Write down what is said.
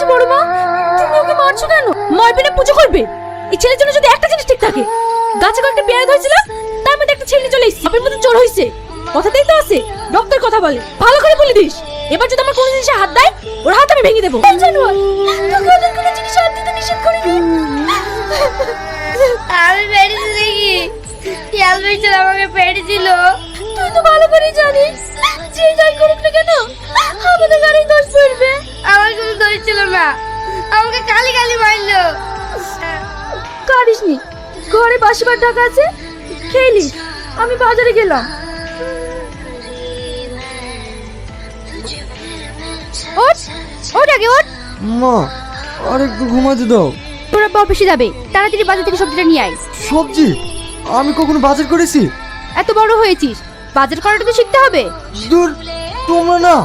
হয়েছে বড় মা? তুমি ওকে মারছো কেন? মারবে না, পুজো করবে। এই ছেলের জন্য যদি একটা জিনিস ঠিক থাকে, গাছে কয়েকটা পেয়ারা ধরেছিল, তার মধ্যে একটা ছেলে চলে এসেছে, আপনার মতো চোর হয়েছে। কথাতেই তো আছে, ডক্টর কথা বলে, ভালো করে বলে দিস। এবার যদি আমার কোনো জিনিসে হাত দেয়, ওর হাত আমি ভেঙে দেবো। জানোয়ার, তোকে ওদের কোনো জিনিসে হাত দিতে নিষেধ করিনি। আমি পেরেছি দেখি, খেয়াল মিস্টার আমাকে পেরেছিল। তুই তো ভালো করেই জানিস, যে যাই করুক না কেন, আমাদের গাড়ির দোষ পড়বে। আমার কোনো দোষ ছিল না, আমাকে কালি কালি মারলো। কাঁদিসনি, ঘরে বাসিবার টাকা আছে, খেয়ে নিস। আমি বাজারে গেলাম। ওঠ, ওঠ আগে ওঠ। মা, আর একটু ঘুমাতে দাও। তোরা অফিসে যাবে, তাড়াতাড়ি বাজার থেকে সবজিটা নিয়ে আয়। সবজি? আমি কখনো বাজার করেছি? এত বড় হয়েছিস, বাজার করাটা তো শিখতে হবে। দূর, তোমরা না